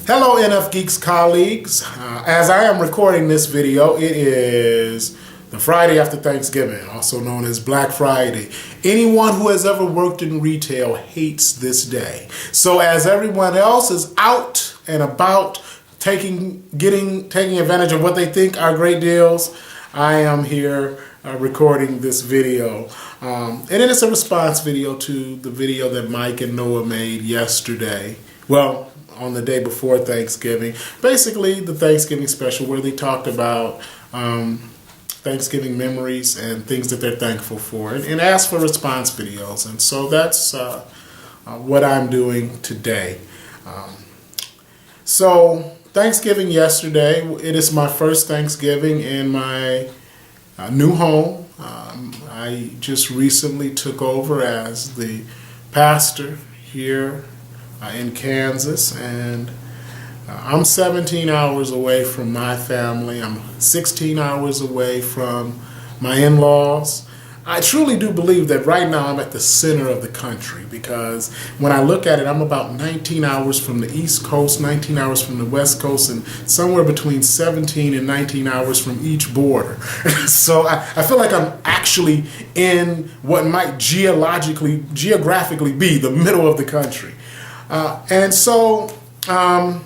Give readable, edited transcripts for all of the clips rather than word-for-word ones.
Hello NF Geeks colleagues. As I am recording this video, it is the Friday after Thanksgiving, also known as Black Friday. Anyone who has ever worked in retail hates this day. So as everyone else is out and about taking advantage of what they think are great deals, I am here recording this video. And it is a response video to the video that Mike and Noah made yesterday. Well, on the day before Thanksgiving. Basically, the Thanksgiving special where they talked about Thanksgiving memories and things that they're thankful for, and asked for response videos. And so that's what I'm doing today. So Thanksgiving yesterday, it is my first Thanksgiving in my new home. I just recently took over as the pastor here in Kansas, and I'm 17 hours away from my family. I'm 16 hours away from my in-laws. I truly do believe that right now I'm at the center of the country, because when I look at it, I'm about 19 hours from the East Coast, 19 hours from the West Coast, and somewhere between 17 and 19 hours from each border. So I feel like I'm actually in what might geographically be the middle of the country. And so I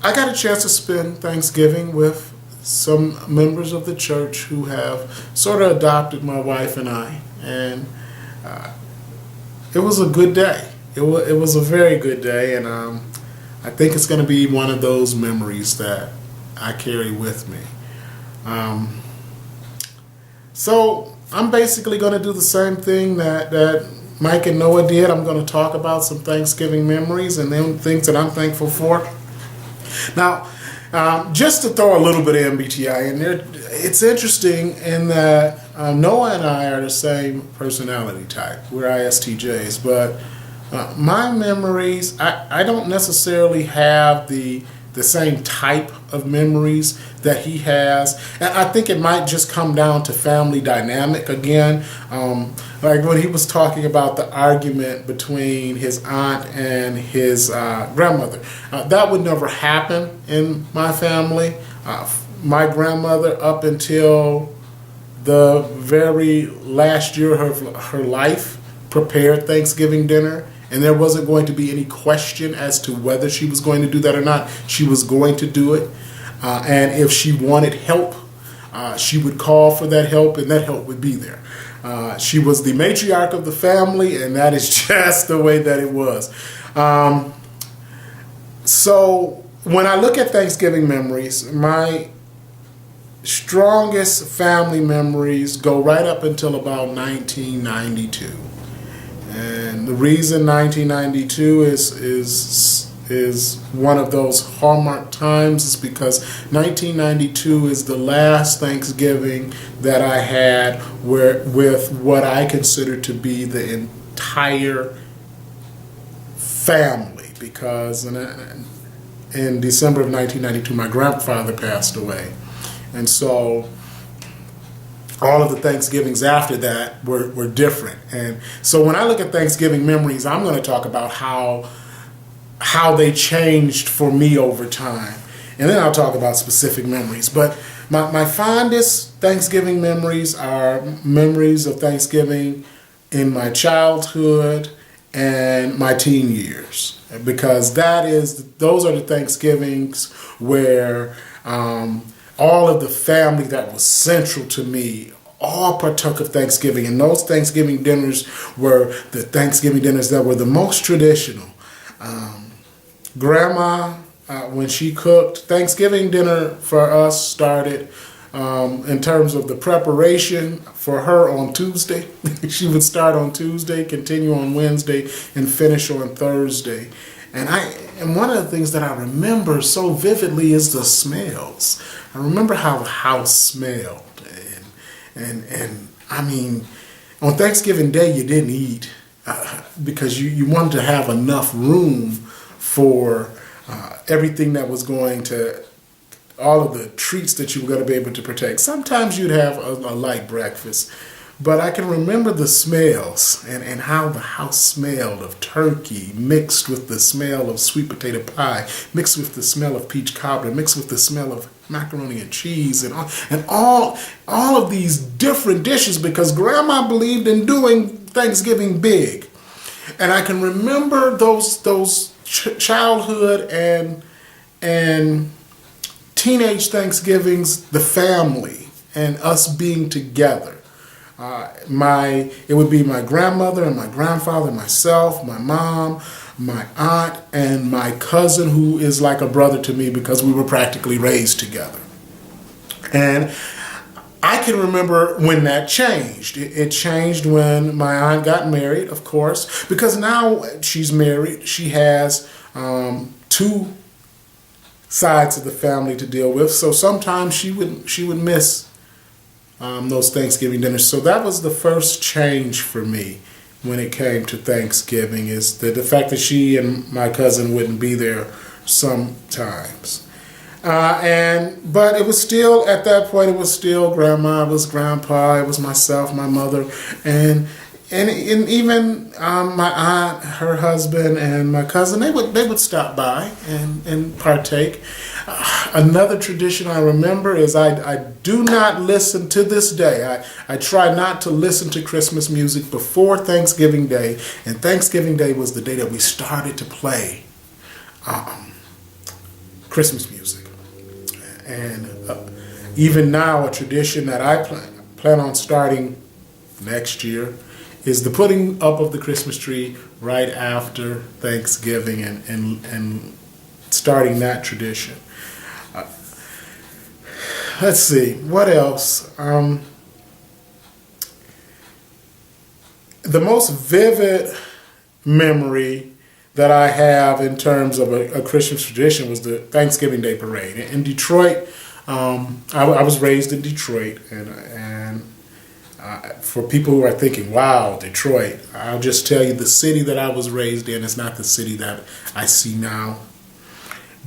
got a chance to spend Thanksgiving with some members of the church who have sort of adopted my wife and I. And it was a good day. It was a very good day, and I think it's going to be one of those memories that I carry with me. So I'm basically going to do the same thing that Mike and Noah did. I'm going to talk about some Thanksgiving memories and then things that I'm thankful for. Now, just to throw a little bit of MBTI in there, it's interesting in that Noah and I are the same personality type. We're ISTJs, but my memories, I don't necessarily have the same type of memories that he has. And I think it might just come down to family dynamic again. Like when he was talking about the argument between his aunt and his grandmother. That would never happen in my family. My grandmother, up until the very last year of her life, prepared Thanksgiving dinner. And there wasn't going to be any question as to whether she was going to do that or not. She was going to do it. And if she wanted help, she would call for that help, and that help would be there. She was the matriarch of the family, and that is just the way that it was. So when I look at Thanksgiving memories, my strongest family memories go right up until about 1992. And the reason 1992 is one of those hallmark times is because 1992 is the last Thanksgiving that I had with what I consider to be the entire family, because in December of 1992 my grandfather passed away, and so all of the Thanksgivings after that were different. And so when I look at Thanksgiving memories, I'm going to talk about how they changed for me over time. And then I'll talk about specific memories. But my fondest Thanksgiving memories are memories of Thanksgiving in my childhood and my teen years. Because those are the Thanksgivings where all of the family that was central to me all partook of Thanksgiving. And those Thanksgiving dinners were the Thanksgiving dinners that were the most traditional. Grandma, when she cooked, Thanksgiving dinner for us started in terms of the preparation for her on Tuesday. She would start on Tuesday, continue on Wednesday, and finish on Thursday. And one of the things that I remember so vividly is the smells. I remember how the house smelled. And I mean, on Thanksgiving Day, you didn't eat because you wanted to have enough room for everything that was going to, all of the treats that you were going to be able to protect. Sometimes you'd have a light breakfast, But I can remember the smells and how the house smelled of turkey mixed with the smell of sweet potato pie, mixed with the smell of peach cobbler, mixed with the smell of macaroni and cheese, and all of these different dishes, because Grandma believed in doing Thanksgiving big. And I can remember those childhood and teenage Thanksgivings, the family and us being together. It would be my grandmother and my grandfather, myself, my mom, my aunt, and my cousin, who is like a brother to me because we were practically raised together. And I can remember when that changed. It changed when my aunt got married, of course, because now she's married. She has two sides of the family to deal with. So sometimes she would miss those Thanksgiving dinners. So that was the first change for me when it came to Thanksgiving, is the fact that she and my cousin wouldn't be there sometimes. But it was still, at that point, it was still Grandma, it was Grandpa, it was myself, my mother, and even my aunt, her husband, and my cousin. They would stop by and partake. Another tradition I remember is I do not listen to this day. I try not to listen to Christmas music before Thanksgiving Day, and Thanksgiving Day was the day that we started to play Christmas music. And even now, a tradition that I plan on starting next year is the putting up of the Christmas tree right after Thanksgiving and starting that tradition. Let's see, what else? The most vivid memory that I have in terms of a Christmas tradition was the Thanksgiving Day parade. In Detroit, I was raised in Detroit, and for people who are thinking, wow, Detroit, I'll just tell you the city that I was raised in is not the city that I see now.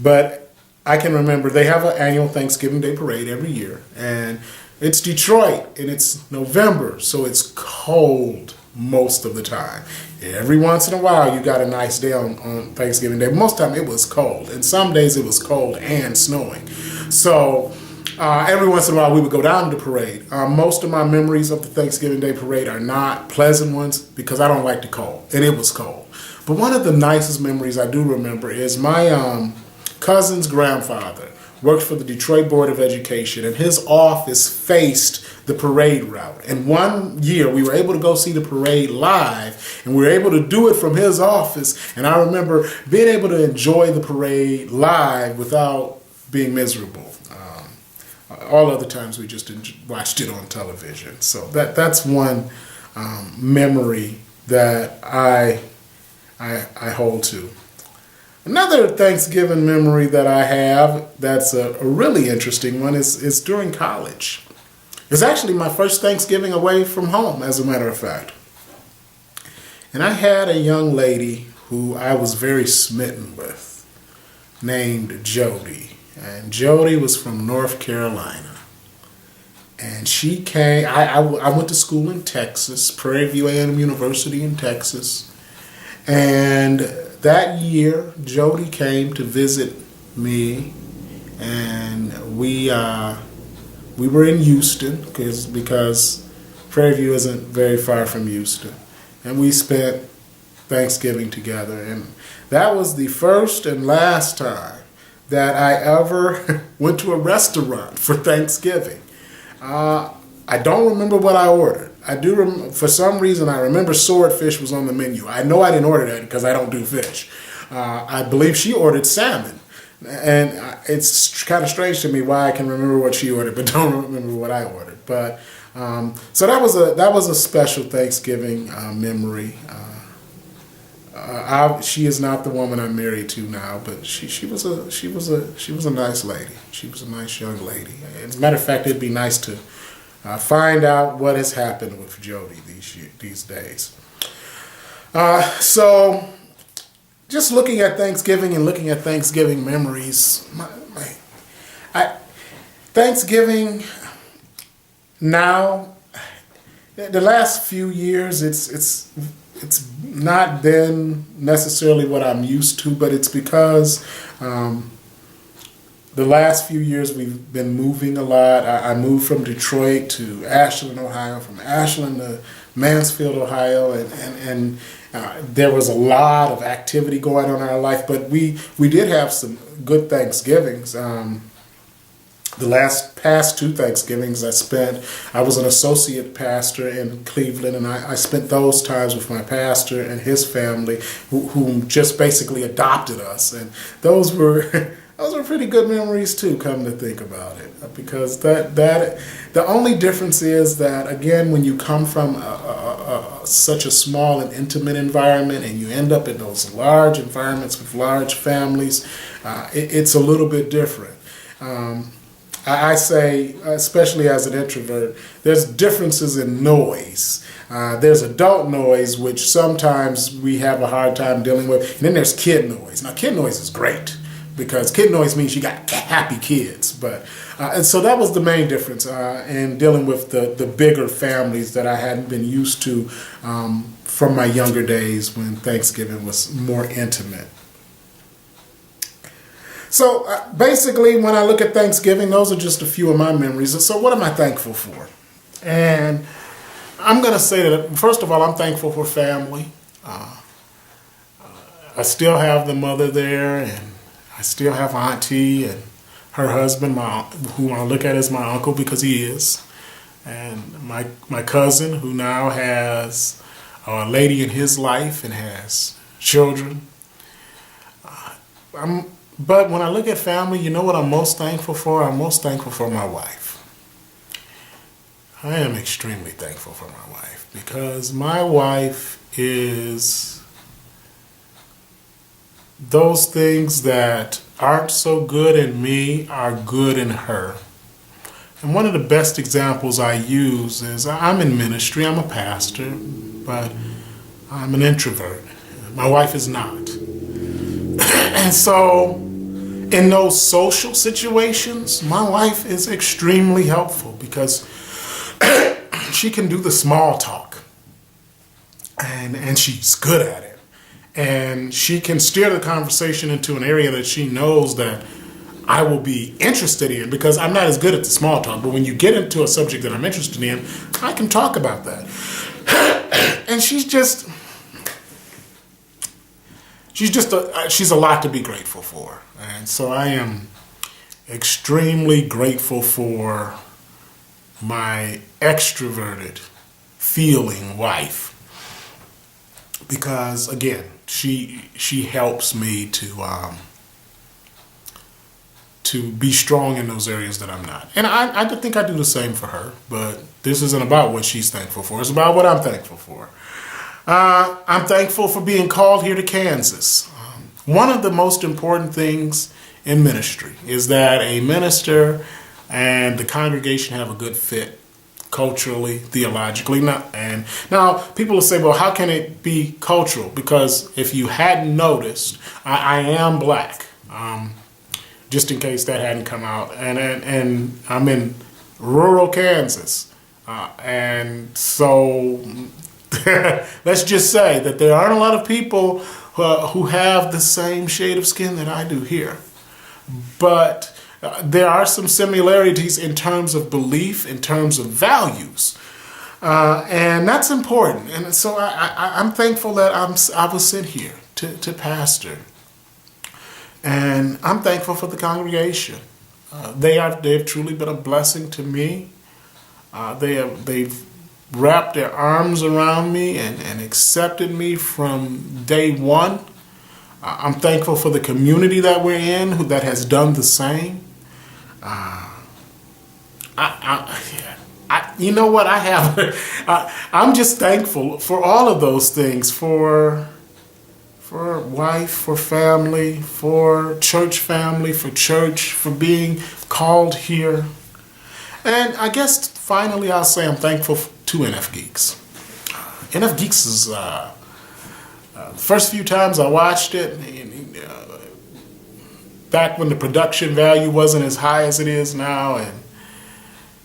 But I can remember they have an annual Thanksgiving Day parade every year, and it's Detroit, and it's November, so it's cold most of the time. Every once in a while you got a nice day on Thanksgiving Day. Most of the time it was cold, and some days it was cold and snowing. So every once in a while we would go down to the parade. Most of my memories of the Thanksgiving Day parade are not pleasant ones because I don't like the cold, and it was cold. But one of the nicest memories I do remember is my cousin's grandfather worked for the Detroit Board of Education, and his office faced the parade route. And one year we were able to go see the parade live, and we were able to do it from his office. And I remember being able to enjoy the parade live without being miserable. All other times we just watched it on television. So that's one memory that I hold to. Another Thanksgiving memory that I have that's a really interesting one is during college. It's actually my first Thanksgiving away from home, as a matter of fact. And I had a young lady who I was very smitten with, named Jody. And Jody was from North Carolina. And she came, I went to school in Texas, Prairie View A&M University in Texas. And that year, Jody came to visit me, and we were in Houston because Prairie View isn't very far from Houston, and we spent Thanksgiving together. And that was the first and last time that I ever went to a restaurant for Thanksgiving. I don't remember what I ordered. I do for some reason I remember swordfish was on the menu. I know I didn't order that because I don't do fish. I believe she ordered salmon, and it's kind of strange to me why I can remember what she ordered but don't remember what I ordered. But so that was a special Thanksgiving memory. She is not the woman I'm married to now, but she was a nice lady. She was a nice young lady. As a matter of fact, it'd be nice to find out what has happened with Jody these days. So, just looking at Thanksgiving and looking at Thanksgiving memories, Thanksgiving now, The last few years, it's not been necessarily what I'm used to, but it's because the last few years we've been moving a lot. I moved from Detroit to Ashland, Ohio, from Ashland to Mansfield, Ohio, and there was a lot of activity going on in our life, but we did have some good Thanksgivings. The past two Thanksgivings I was an associate pastor in Cleveland, and I spent those times with my pastor and his family, who just basically adopted us, and those were pretty good memories too. Come to think about it, because the only difference is that, again, when you come from such a small and intimate environment, and you end up in those large environments with large families, it's a little bit different. I say, especially as an introvert, there's differences in noise. There's adult noise, which sometimes we have a hard time dealing with, and then there's kid noise. Now, kid noise is great, because kid noise means you got happy kids. And so that was the main difference in dealing with the bigger families that I hadn't been used to from my younger days, when Thanksgiving was more intimate. So basically, when I look at Thanksgiving, those are just a few of my memories. So what am I thankful for? And I'm going to say that, first of all, I'm thankful for family. I still have the mother there, and I still have Auntie and her husband, who I look at as my uncle, because he is. And my cousin, who now has a lady in his life and has children. But when I look at family, you know what I'm most thankful for? I'm most thankful for my wife. I am extremely thankful for my wife, because my wife is those things that aren't so good in me are good in her. And one of the best examples I use is, I'm in ministry, I'm a pastor, but I'm an introvert. My wife is not. And so in those social situations, my wife is extremely helpful, because she can do the small talk, and she's good at it. And she can steer the conversation into an area that she knows that I will be interested in, because I'm not as good at the small talk. But when you get into a subject that I'm interested in, I can talk about that. And she's a lot to be grateful for. And so I am extremely grateful for my extroverted feeling wife, because, again, she helps me to be strong in those areas that I'm not. And I think I do the same for her, but this isn't about what she's thankful for. It's about what I'm thankful for. I'm thankful for being called here to Kansas. One of the most important things in ministry is that a minister and the congregation have a good fit culturally, theologically. Now, people will say, well, how can it be cultural? Because if you hadn't noticed, I am black, just in case that hadn't come out. And I'm in rural Kansas. And so let's just say that there aren't a lot of people who have the same shade of skin that I do here. But there are some similarities in terms of belief, in terms of values. And that's important. And so I'm thankful that I was sent here to pastor. And I'm thankful for the congregation. They've truly been a blessing to me. They've wrapped their arms around me and accepted me from day one. I'm thankful for the community that we're in, that has done the same. You know what? I'm just thankful for all of those things, for wife, for family, for church family, for church, for being called here. And I guess finally I'll say I'm thankful to NF Geeks. NF Geeks is, the first few times I watched it, back when the production value wasn't as high as it is now, and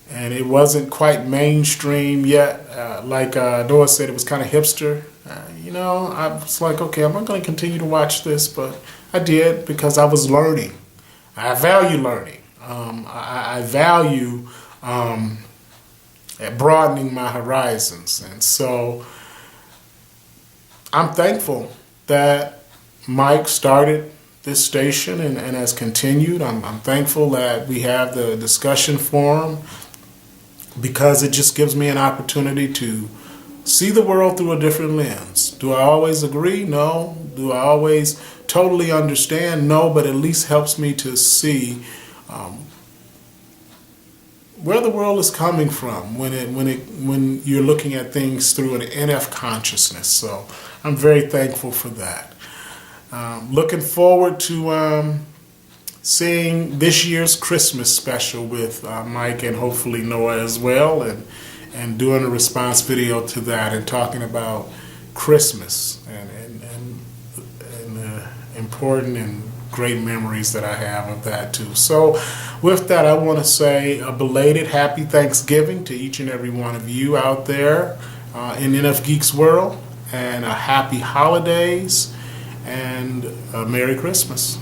and it wasn't quite mainstream yet. Like Noah said, it was kind of hipster. I was like, okay, I'm not going to continue to watch this, but I did because I was learning. I value learning. I value broadening my horizons, and so I'm thankful that Mike started this station and has continued. I'm thankful that we have the discussion forum because it just gives me an opportunity to see the world through a different lens. Do I always agree? No. Do I always totally understand? No, but at least helps me to see where the world is coming from when you're looking at things through an NF consciousness. So I'm very thankful for that. Looking forward to seeing this year's Christmas special with Mike and hopefully Noah as well, and doing a response video to that and talking about Christmas and important and great memories that I have of that too. So with that, I want to say a belated happy Thanksgiving to each and every one of you out there in NF Geeks world, and a happy holidays and a Merry Christmas.